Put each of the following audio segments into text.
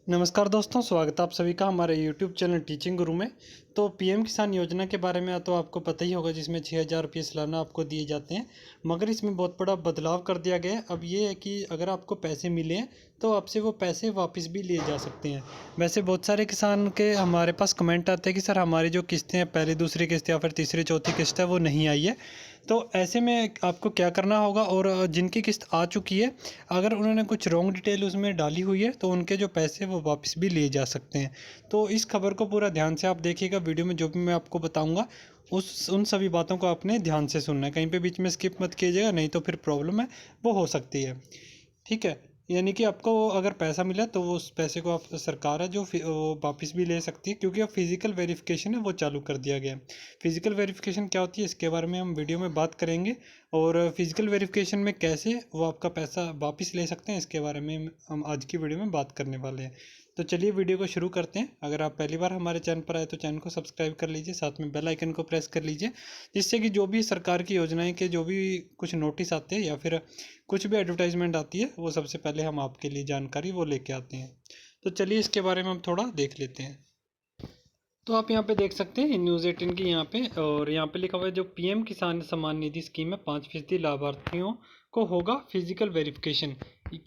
नमस्कार दोस्तों, स्वागत है आप सभी का हमारे यूट्यूब चैनल टीचिंग गुरु में। तो पीएम किसान योजना के बारे में तो आपको पता ही होगा, जिसमें 6,000 रुपये सालाना आपको दिए जाते हैं। मगर इसमें बहुत बड़ा बदलाव कर दिया गया है। अब ये है कि अगर आपको पैसे मिले हैं तो आपसे वो पैसे वापस भी लिए जा सकते हैं। वैसे बहुत सारे किसान के हमारे पास कमेंट आते हैं कि सर हमारी जो किस्तें हैं, पहली दूसरी किस्त या फिर तीसरी चौथी किस्त है, वो नहीं आई है। तो ऐसे में आपको क्या करना होगा, और जिनकी किस्त आ चुकी है, अगर उन्होंने कुछ रॉन्ग डिटेल उसमें डाली हुई है तो उनके जो पैसे वो वापस भी लिए जा सकते हैं। तो इस खबर को पूरा ध्यान से आप देखिएगा। वीडियो में जो भी मैं आपको बताऊंगा उस उन सभी बातों को आपने ध्यान से सुनना है, कहीं पे बीच में स्किप मत कीजिएगा, नहीं तो फिर प्रॉब्लम है वो हो सकती है। ठीक है। यानी कि आपको अगर पैसा मिला तो वो उस पैसे को आप सरकार है जो वो वापस भी ले सकती है, क्योंकि अब फिजिकल वेरिफिकेशन है वो चालू कर दिया गया है। फिजिकल वेरिफिकेशन क्या होती है इसके बारे में हम वीडियो में बात करेंगे, और फिजिकल वेरिफिकेशन में कैसे वो आपका पैसा वापस ले सकते हैं इसके बारे में हम आज की वीडियो में बात करने वाले हैं। तो चलिए वीडियो को शुरू करते हैं। अगर आप पहली बार हमारे चैनल पर आए तो चैनल को सब्सक्राइब कर लीजिए, साथ में बेल आइकन को प्रेस कर लीजिए, जिससे कि जो भी सरकार की योजनाएं के जो भी कुछ नोटिस आते हैं या फिर कुछ भी एडवर्टाइजमेंट आती है, वो सबसे पहले हम आपके लिए जानकारी वो लेके आते हैं। तो चलिए इसके बारे में हम थोड़ा देख लेते हैं। तो आप यहाँ पे देख सकते हैं न्यूज़ 18 की यहाँ पे, और यहाँ पे लिखा हुआ है जो पीएम किसान सम्मान निधि स्कीम है, 5% लाभार्थियों को होगा फिजिकल वेरिफिकेशन।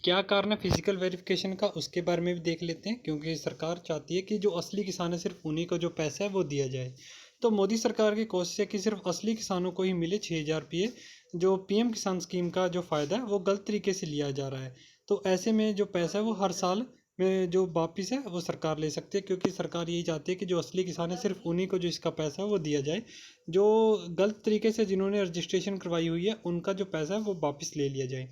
क्या कारण है फिजिकल वेरिफिकेशन का, उसके बारे में भी देख लेते हैं, क्योंकि सरकार चाहती है कि जो असली किसान है सिर्फ उन्हीं को जो पैसा है वो दिया जाए। तो मोदी सरकार की कोशिश है कि सिर्फ असली किसानों को ही मिले 6,000 रुपये। जो पीएम किसान स्कीम का जो फ़ायदा है वो गलत तरीके से लिया जा रहा है। तो ऐसे में जो पैसा है वो हर साल में जो वापिस है वो सरकार ले सकती है, क्योंकि सरकार यही चाहती है कि जो असली किसान है सिर्फ उन्हीं को जो इसका पैसा है वो दिया जाए। जो गलत तरीके से जिन्होंने रजिस्ट्रेशन करवाई हुई है उनका जो पैसा है वो वापस ले लिया जाए।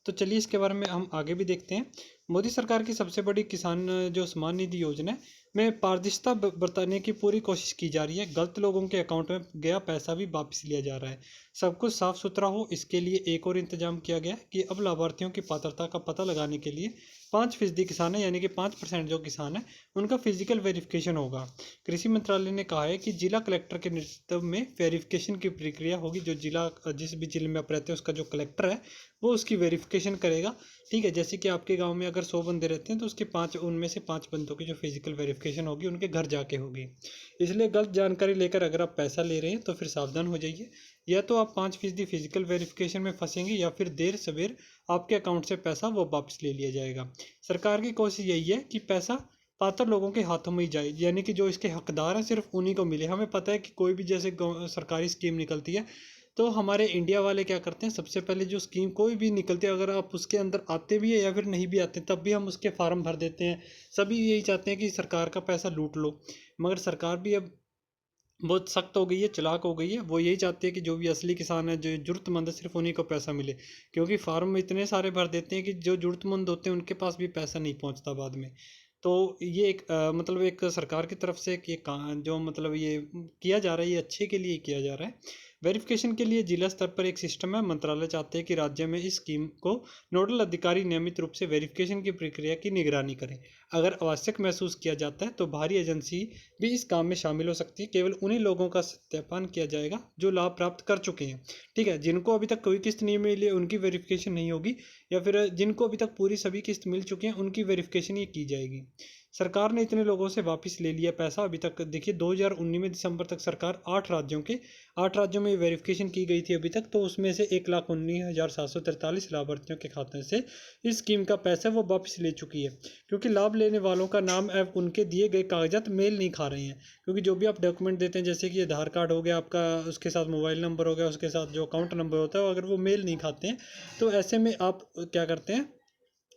तो चलिए इसके बारे में हम आगे भी देखते हैं। मोदी सरकार की सबसे बड़ी किसान जो सम्मान निधि योजना है में पारदर्शिता बरतने की पूरी कोशिश की जा रही है। गलत लोगों के अकाउंट में गया पैसा भी वापस लिया जा रहा है। सब कुछ साफ सुथरा हो, इसके लिए एक और इंतजाम किया गया है कि अब लाभार्थियों की पात्रता का पता लगाने के लिए 5% किसान है, यानी कि 5% जो किसान है उनका फिजिकल वेरिफिकेशन होगा। कृषि मंत्रालय ने कहा है कि जिला कलेक्टर के नेतृत्व में वेरिफिकेशन की प्रक्रिया होगी। जो जिस भी जिले में आप रहते हैं उसका जो कलेक्टर है वो उसकी वेरिफिकेशन करेगा। ठीक है, जैसे कि आपके गांव में अगर 100 बंदे रहते हैं तो उसके 5 उनमें से 5 बंदों की जो फिजिकल वेरिफिकेशन होगी उनके घर जाके होगी। इसलिए गलत जानकारी लेकर अगर आप पैसा ले रहे हैं तो फिर सावधान हो जाइए। या तो आप 5% फिजिकल वेरिफिकेशन में फंसेंगे, या फिर देर सवेर आपके अकाउंट से पैसा वो वापस ले लिया जाएगा। सरकार की कोशिश यही है कि पैसा पात्र लोगों के हाथों में ही जाए, यानी कि जो इसके हकदार हैं सिर्फ उन्हीं को मिले। हमें पता है कि कोई भी जैसे सरकारी स्कीम निकलती है तो हमारे इंडिया वाले क्या करते हैं, सबसे पहले जो स्कीम कोई भी निकलती है, अगर आप उसके अंदर आते भी है या फिर नहीं भी आते तब भी हम उसके फार्म भर देते हैं। सभी यही चाहते हैं कि सरकार का पैसा लूट लो। मगर सरकार भी अब बहुत सख्त हो गई है, चालाक हो गई है। वो यही चाहती है कि जो भी असली किसान है, जो ज़रूरतमंद है, सिर्फ उन्हीं को पैसा मिले, क्योंकि फार्म इतने सारे भर देते हैं कि जो ज़रूरतमंद होते हैं उनके पास भी पैसा नहीं पहुंचता बाद में। तो ये एक मतलब एक सरकार की तरफ से एक जो मतलब ये किया जा रहा है, ये अच्छे के लिए किया जा रहा है। वेरिफिकेशन के लिए जिला स्तर पर एक सिस्टम है। मंत्रालय चाहते हैं कि राज्य में इस स्कीम को नोडल अधिकारी नियमित रूप से वेरिफिकेशन की प्रक्रिया की निगरानी करें। अगर आवश्यक महसूस किया जाता है तो बाहरी एजेंसी भी इस काम में शामिल हो सकती है। केवल उन्हीं लोगों का सत्यापन किया जाएगा जो लाभ प्राप्त कर चुके हैं। ठीक है, जिनको अभी तक कोई किस्त नहीं मिली है उनकी वेरिफिकेशन नहीं होगी, या फिर जिनको अभी तक पूरी सभी किस्त मिल चुकी हैं उनकी वेरिफिकेशन ये की जाएगी। सरकार ने इतने लोगों से वापस ले लिया पैसा अभी तक। देखिए 2019 में दिसंबर तक सरकार 8 राज्यों में वेरिफिकेशन की गई थी अभी तक, तो उसमें से 1,19,743 लाभार्थियों के खाते से इस स्कीम का पैसा वो वापस ले चुकी है, क्योंकि लाभ लेने वालों का नाम एवं उनके दिए गए कागजात मेल नहीं खा रहे हैं। क्योंकि जो भी आप डॉक्यूमेंट देते हैं, जैसे कि आधार कार्ड हो गया आपका, उसके साथ मोबाइल नंबर हो गया, उसके साथ जो अकाउंट नंबर होता है, अगर वो मेल नहीं खाते हैं तो ऐसे में आप क्या करते हैं,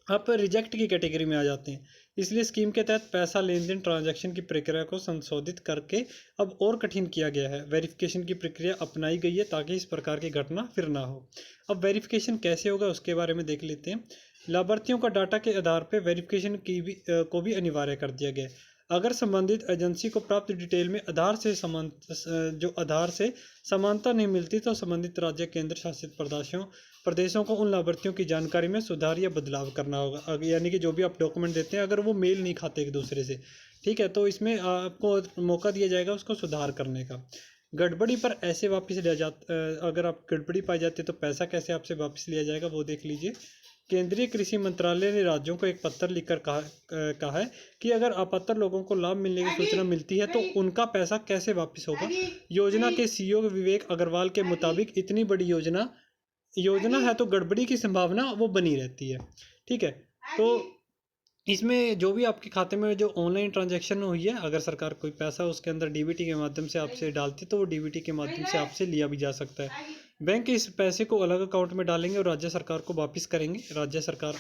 आप रिजेक्ट की कैटेगरी में आ जाते हैं। इसलिए स्कीम के तहत पैसा लेन देन ट्रांजैक्शन की प्रक्रिया को संशोधित करके अब और कठिन किया गया है। वेरिफिकेशन की प्रक्रिया अपनाई गई है ताकि इस प्रकार की घटना फिर ना हो। अब वेरिफिकेशन कैसे होगा उसके बारे में देख लेते हैं। लाभार्थियों का डाटा के आधार पर वेरिफिकेशन को भी अनिवार्य कर दिया गया है। अगर संबंधित एजेंसी को प्राप्त डिटेल में आधार से समानता नहीं मिलती तो संबंधित राज्य केंद्र शासित प्रदेशों को उन लाभार्थियों की जानकारी में सुधार या बदलाव करना होगा। यानी कि जो भी आप डॉक्यूमेंट देते हैं अगर वो मेल नहीं खाते एक दूसरे से, ठीक है, तो इसमें आपको मौका दिया जाएगा उसको सुधार करने का। गड़बड़ी पर ऐसे वापस लिया जाता, अगर आप गड़बड़ी पाई जाती है तो पैसा कैसे आपसे वापस लिया जाएगा वो देख लीजिए। केंद्रीय कृषि मंत्रालय ने राज्यों को एक पत्र लिखकर कहा है कि अगर अपात्र लोगों को लाभ मिलने की सूचना मिलती है तो उनका पैसा कैसे वापस होगा। योजना के सीईओ विवेक अग्रवाल के मुताबिक इतनी बड़ी योजना है तो गड़बड़ी की संभावना वो बनी रहती है। ठीक है, तो इसमें जो भी आपके खाते में जो ऑनलाइन ट्रांजैक्शन हुई है, अगर सरकार कोई पैसा उसके अंदर डीबीटी के माध्यम से आपसे डालती है तो वो डीबीटी के माध्यम से आपसे लिया भी जा सकता है। बैंक इस पैसे को अलग अकाउंट में डालेंगे और राज्य सरकार को वापस करेंगे। राज्य सरकार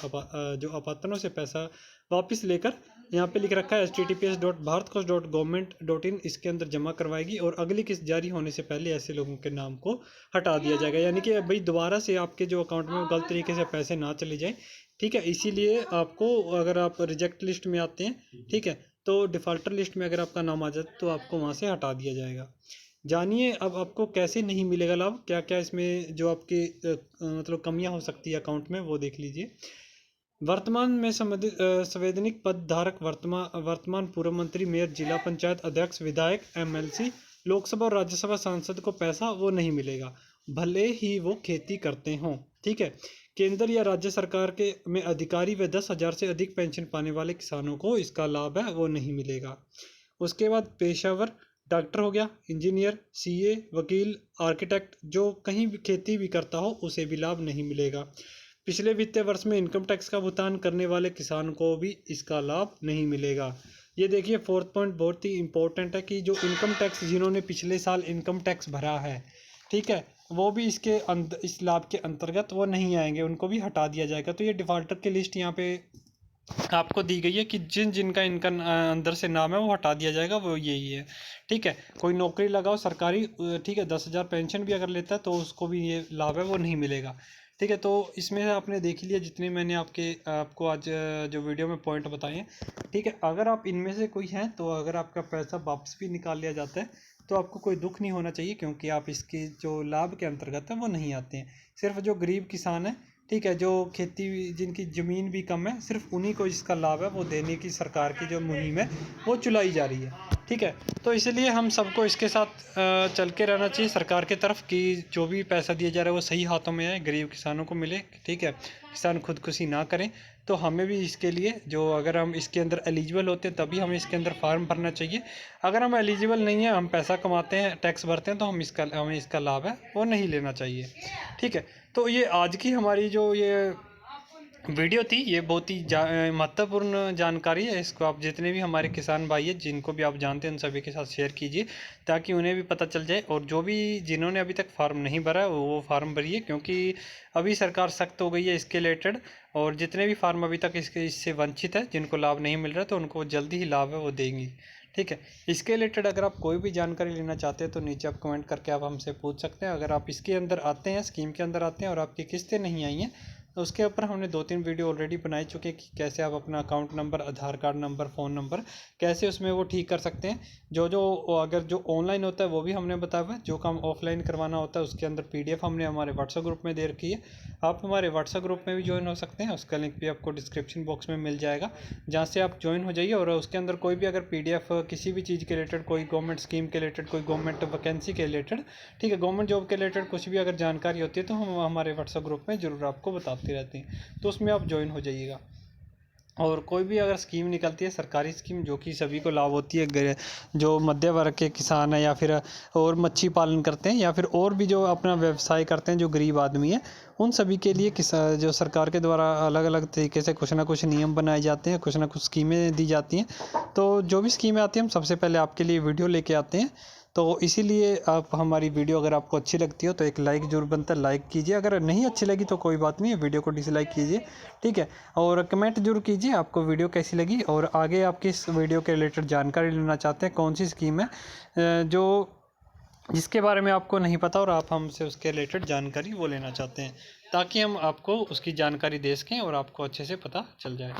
जो अपात्रों से पैसा वापस लेकर यहाँ पे लिख रखा है https://bharatkosh.government.in इसके अंदर जमा करवाएगी और अगली किस्त जारी होने से पहले ऐसे लोगों के नाम को हटा दिया जाएगा। यानी कि भाई दोबारा से आपके जो अकाउंट में गलत तरीके से पैसे ना चले जाएं। ठीक है, इसीलिए आपको अगर आप रिजेक्ट लिस्ट में आते हैं, ठीक है, तो डिफ़ॉल्टर लिस्ट में अगर आपका नाम आ जाए तो आपको वहाँ से हटा दिया जाएगा। जानिए अब आपको कैसे नहीं मिलेगा लाभ, क्या क्या इसमें जो आपकी मतलब कमियां हो सकती है अकाउंट में, वो देख लीजिए। वर्तमान में संवैधानिक पद धारक वर्तमान पूर्व मंत्री, मेयर, जिला पंचायत अध्यक्ष, विधायक, एमएलसी, लोकसभा और राज्यसभा सांसद को पैसा वो नहीं मिलेगा, भले ही वो खेती करते हों। ठीक है, केंद्र या राज्य सरकार के में अधिकारी व 10,000 से अधिक पेंशन पाने वाले किसानों को इसका लाभ है वो नहीं मिलेगा। उसके बाद पेशेवर, डॉक्टर हो गया, इंजीनियर, सीए, वकील, आर्किटेक्ट, जो कहीं भी खेती भी करता हो उसे भी लाभ नहीं मिलेगा। पिछले वित्तीय वर्ष में इनकम टैक्स का भुगतान करने वाले किसान को भी इसका लाभ नहीं मिलेगा। ये देखिए, फोर्थ पॉइंट बहुत ही इंपॉर्टेंट है कि जो इनकम टैक्स जिन्होंने पिछले साल इनकम टैक्स भरा है, ठीक है, वो भी इस लाभ के अंतर्गत वो नहीं आएंगे, उनको भी हटा दिया जाएगा। तो ये डिफॉल्टर की लिस्ट यहाँ पे आपको दी गई है कि जिनका इनका अंदर से नाम है वो हटा दिया जाएगा, वो यही है। ठीक है, कोई नौकरी लगाओ सरकारी, ठीक है, 10,000 पेंशन भी अगर लेता है तो उसको भी ये लाभ है वो नहीं मिलेगा। ठीक है, तो इसमें आपने देख लिया जितने मैंने आपको आज जो वीडियो में पॉइंट बताए हैं। ठीक है, अगर आप इनमें से कोई हैं तो अगर आपका पैसा वापस भी निकाल लिया जाता है तो आपको कोई दुख नहीं होना चाहिए, क्योंकि आप इसके जो लाभ के अंतर्गत है वो नहीं आते हैं। सिर्फ जो गरीब किसान है, ठीक है, जो खेती जिनकी ज़मीन भी कम है, सिर्फ उन्हीं को इसका लाभ है वो देने की सरकार की जो मुहिम है वो चलाई जा रही है। ठीक है, तो इसलिए हम सबको इसके साथ चल के रहना चाहिए सरकार की तरफ कि जो भी पैसा दिया जा रहा है वो सही हाथों में आए, गरीब किसानों को मिले। ठीक है, किसान खुदकुशी ना करें। तो हमें भी इसके लिए जो अगर हम इसके अंदर एलिजिबल होते हैं तभी हमें इसके अंदर फॉर्म भरना चाहिए। अगर हम एलिजिबल नहीं है, हम पैसा कमाते हैं, टैक्स भरते हैं, तो हमें इसका लाभ है वो नहीं लेना चाहिए। ठीक है, तो ये आज की हमारी जो ये वीडियो थी, ये बहुत ही महत्वपूर्ण जानकारी है। इसको आप जितने भी हमारे किसान भाई हैं जिनको भी आप जानते हैं उन सभी के साथ शेयर कीजिए, ताकि उन्हें भी पता चल जाए। और जो भी जिन्होंने अभी तक फार्म नहीं भरा है वो फार्म भरिए, क्योंकि अभी सरकार सख्त हो गई है इसके रिलेटेड। और जितने भी फार्म अभी तक इससे वंचित है, जिनको लाभ नहीं मिल रहा, तो उनको जल्दी ही लाभ है वो देंगी। ठीक है, इसके रिलेटेड अगर आप कोई भी जानकारी लेना चाहते हैं तो नीचे आप कमेंट करके आप हमसे पूछ सकते हैं। अगर आप इसके अंदर आते हैं, स्कीम के अंदर आते हैं और आपकी किस्तें नहीं आई हैं, तो उसके ऊपर हमने 2-3 वीडियो ऑलरेडी बनाई चुके हैं कि कैसे आप अपना अकाउंट नंबर, आधार कार्ड नंबर, फ़ोन नंबर कैसे उसमें वो ठीक कर सकते हैं। अगर जो ऑनलाइन होता है वो भी हमने बताया हुआ है, जो काम ऑफलाइन करवाना होता है उसके अंदर PDF हमने हमारे व्हाट्सएप ग्रुप में दे रखी है। आप हमारे व्हाट्सएप ग्रुप में भी ज्वाइन हो सकते हैं, उसका लिंक भी आपको डिस्क्रिप्शन बॉक्स में मिल जाएगा, जहाँ से आप ज्वाइन हो जाइए। और उसके अंदर कोई भी अगर PDF किसी भी चीज़ के रिलेटेड, कोई गवर्नमेंट स्कीम के रिलेटेड, कोई गवर्नमेंट वैकेंसी के रिलेटेड, ठीक है, गवर्नमेंट जॉब के रिलेटेड कुछ भी अगर जानकारी होती है तो हम हमारे व्हाट्सएप ग्रुप में ज़रूर आपको बताते रहते हैं, तो उसमें आप ज्वाइन हो जाइएगा। और कोई भी अगर स्कीम निकलती है, सरकारी स्कीम जो कि सभी को लाभ होती है, जो मध्य वर्ग के किसान हैं या फिर और मच्छी पालन करते हैं या फिर और भी जो अपना व्यवसाय करते हैं, जो गरीब आदमी है, उन सभी के लिए जो सरकार के द्वारा अलग अलग तरीके से कुछ ना कुछ नियम बनाए जाते हैं, कुछ ना कुछ स्कीमें दी जाती हैं। तो जो भी स्कीमें आती हैं हम सबसे पहले आपके लिए वीडियो लेके आते हैं। तो इसीलिए आप हमारी वीडियो अगर आपको अच्छी लगती हो तो एक लाइक ज़रूर बनता है, लाइक कीजिए। अगर नहीं अच्छी लगी तो कोई बात नहीं है, वीडियो को डिसलाइक कीजिए। ठीक है, और कमेंट जरूर कीजिए आपको वीडियो कैसी लगी, और आगे आप किस वीडियो के रिलेटेड जानकारी लेना चाहते हैं, कौन सी स्कीम है जिसके बारे में आपको नहीं पता और आप हमसे उसके रिलेटेड जानकारी वो लेना चाहते हैं, ताकि हम आपको उसकी जानकारी दे सकें और आपको अच्छे से पता चल जाए।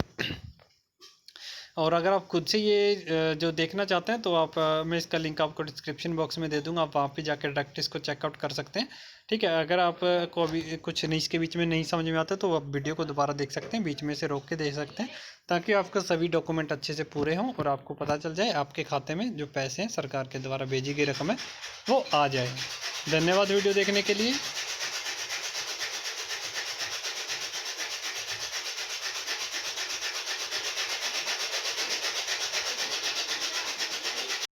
और अगर आप खुद से ये जो देखना चाहते हैं तो आप मैं इसका लिंक आपको डिस्क्रिप्शन बॉक्स में दे दूंगा, आप वहाँ पे जाकर डायरेक्ट इसको चेकआउट कर सकते हैं। ठीक है, अगर आप को अभी कुछ नहीं इसके बीच में नहीं समझ में आता तो आप वीडियो को दोबारा देख सकते हैं, बीच में से रोक के देख सकते हैं, ताकि आपका सभी डॉक्यूमेंट अच्छे से पूरे हों और आपको पता चल जाए आपके खाते में जो पैसे हैं सरकार के द्वारा भेजी गई रकम है वो आ जाए। धन्यवाद वीडियो देखने के लिए।